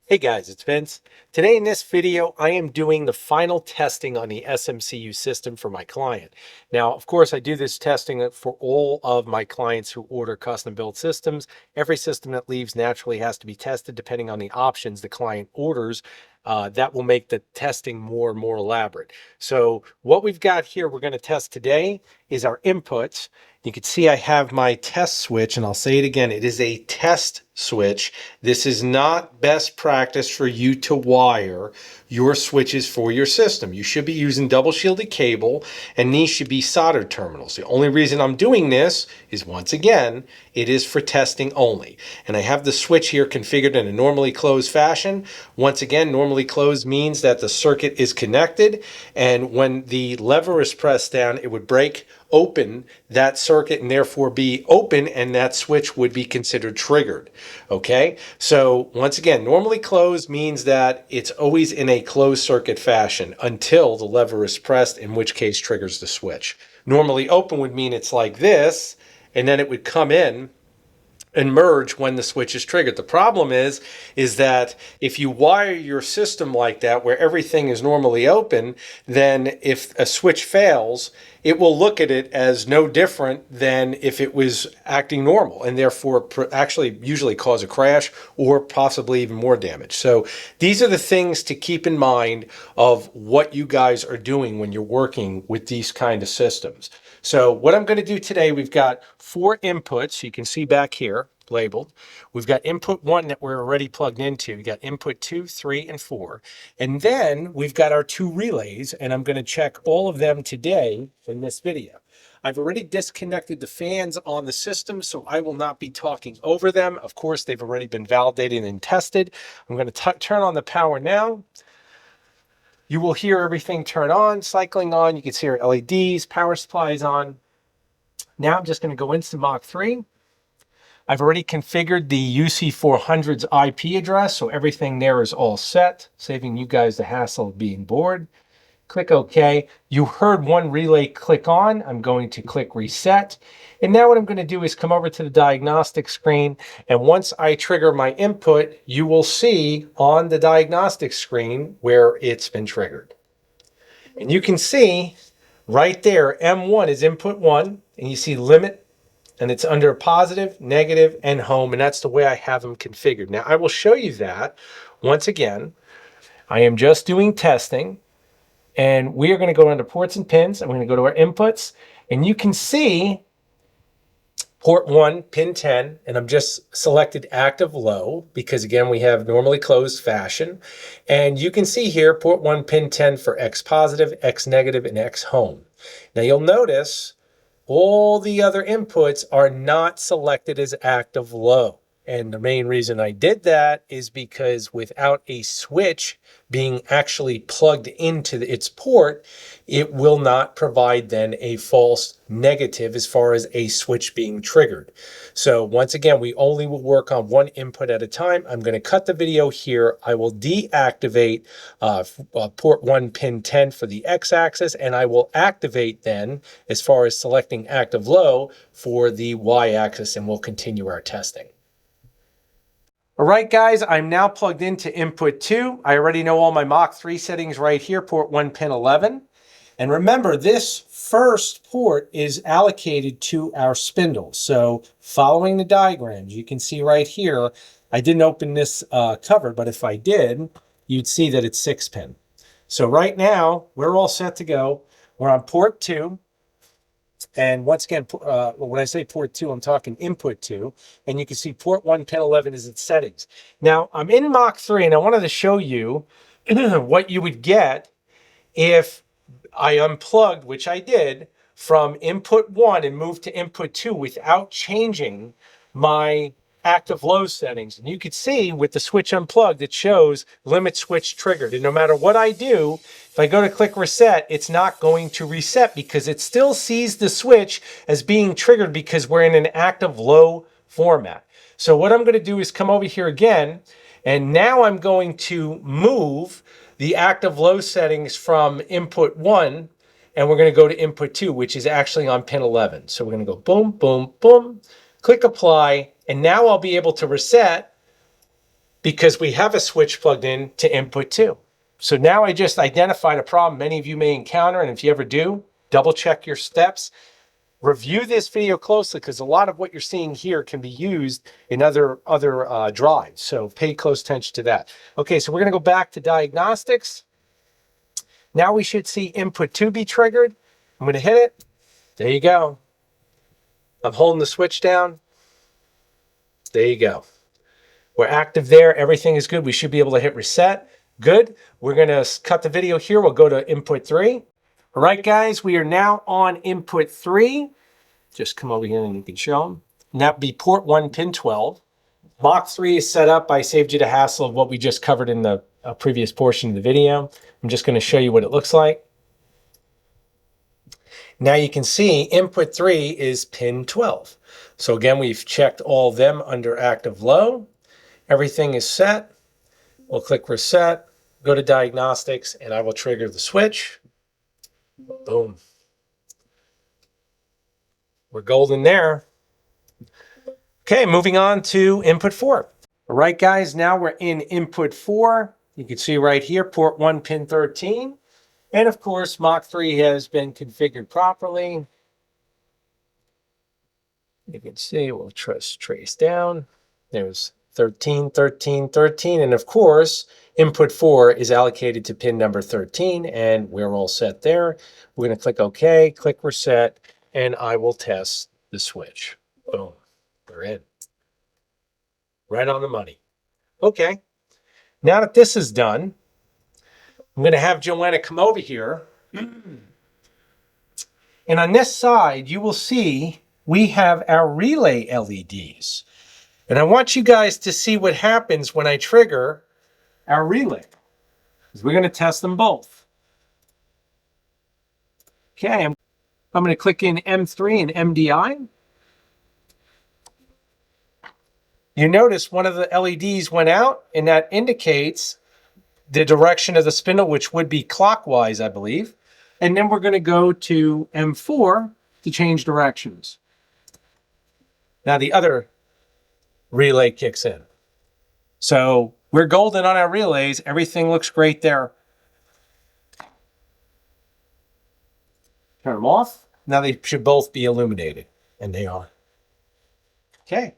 Hey guys, it's Vince. Today in this video, I am doing the final testing on the SMCU system for my client. Now, of course, I do this testing for all of my clients who order custom built systems. Every system that leaves naturally has to be tested depending on the options the client orders. That will make the testing more and more elaborate. So what we've got here we're going to test today is our inputs. You can see I have my test switch, and I'll say it again, it is a test switch. This is not best practice for you to wire your switches for your system. You should be using double shielded cable, and these should be soldered terminals. The only reason I'm doing this is, once again, it is for testing only. And I have the switch here configured in a normally closed fashion. Once again, normally closed means that the circuit is connected, and when the lever is pressed down, it would break open that circuit and therefore be open, and that switch would be considered triggered. Okay, so once again, normally closed means that it's always in a closed circuit fashion until the lever is pressed, in which case triggers the switch. Normally open would mean it's like this, and then it would come in and merge when the switch is triggered. The problem is that if you wire your system like that, where everything is normally open, then if a switch fails, it will look at it as no different than if it was acting normal, and therefore actually usually cause a crash or possibly even more damage. So these are the things to keep in mind of what you guys are doing when you're working with these kind of systems. So what I'm going to do today, we've got 4 inputs. You can see back here labeled. We've got input 1 that we're already plugged into. We've got input 2, 3, and 4. And then we've got our 2 relays, and I'm going to check all of them today in this video. I've already disconnected the fans on the system, so I will not be talking over them. Of course, they've already been validated and tested. I'm going to turn on the power now. You will hear everything turn on, cycling on. You can see our LEDs, power supply is on. Now I'm just going to go into Mach 3. I've already configured the UC400's IP address, so everything there is all set, saving you guys the hassle of being bored. Click OK. You heard one relay click on. I'm going to click reset. And now what I'm going to do is come over to the diagnostic screen. And once I trigger my input, you will see on the diagnostic screen where it's been triggered. And you can see right there, M1 is input 1. And you see limit. And it's under positive, negative, and home. And that's the way I have them configured. Now I will show you that once again. I am just doing testing. And we are going to go under ports and pins. I'm going to go to our inputs, and you can see port 1, pin 10, and I'm just selected active low because, again, we have normally closed fashion. And you can see here port 1, pin 10 for X positive, X negative, and X home. Now you'll notice all the other inputs are not selected as active low. And the main reason I did that is because without a switch being actually plugged into its port, it will not provide then a false negative as far as a switch being triggered. So once again, we only will work on one input at a time. I'm going to cut the video here. I will deactivate port 1 pin 10 for the X-axis, and I will activate then as far as selecting active low for the Y-axis, and we'll continue our testing. All right, guys, I'm now plugged into input 2. I already know all my Mach 3 settings right here, port 1, pin 11. And remember, this first port is allocated to our spindle. So following the diagrams, you can see right here, I didn't open this cover, but if I did, you'd see that it's 6-pin. So right now, we're all set to go. We're on port 2. And once again, when I say port 2, I'm talking input 2. And you can see port 1, pin 11 is its settings. Now, I'm in Mach 3, and I wanted to show you what you would get if I unplugged, which I did, from input 1 and moved to input 2 without changing my active low settings. And you can see with the switch unplugged, it shows limit switch triggered. And no matter what I do, if I go to click reset, it's not going to reset because it still sees the switch as being triggered because we're in an active low format. So what I'm going to do is come over here again, and now I'm going to move the active low settings from input 1, and we're going to go to input 2, which is actually on pin 11. So we're going to go boom, boom, boom, click apply, and now I'll be able to reset because we have a switch plugged in to input 2. So now I just identified a problem many of you may encounter, and if you ever do, double check your steps. Review this video closely because a lot of what you're seeing here can be used in other drives. So pay close attention to that. Okay, so we're going to go back to diagnostics. Now we should see input 2 be triggered. I'm going to hit it. There you go. I'm holding the switch down. There you go. We're active there. Everything is good. We should be able to hit reset. Good. We're going to cut the video here. We'll go to input 3. All right, guys, we are now on input 3. Just come over here and you can show them. And that would be port 1, pin 12. Mach 3 is set up. I saved you the hassle of what we just covered in the previous portion of the video. I'm just going to show you what it looks like. Now you can see input 3 is pin 12. So again, we've checked all of them under active low. Everything is set. We'll click reset, go to diagnostics, and I will trigger the switch. Boom. We're golden there. Okay, moving on to input 4. All right, guys, now we're in input 4. You can see right here, port 1, pin 13. And of course, Mach 3 has been configured properly. You can see, we'll trace down. There's 13, 13, 13. And of course, input 4 is allocated to pin number 13, and we're all set there. We're going to click OK, click reset, and I will test the switch. Boom, we're in. Right on the money. Okay, now that this is done, I'm going to have Joanna come over here. And on this side, you will see we have our relay LEDs. And I want you guys to see what happens when I trigger our relay, because we're going to test them both. Okay, I'm going to click in M3 and MDI. You notice one of the LEDs went out, and that indicates the direction of the spindle, which would be clockwise, I believe. And then we're going to go to M4 to change directions. Now the other relay kicks in. So we're golden on our relays. Everything looks great there. Turn them off. Now they should both be illuminated, and they are. Okay.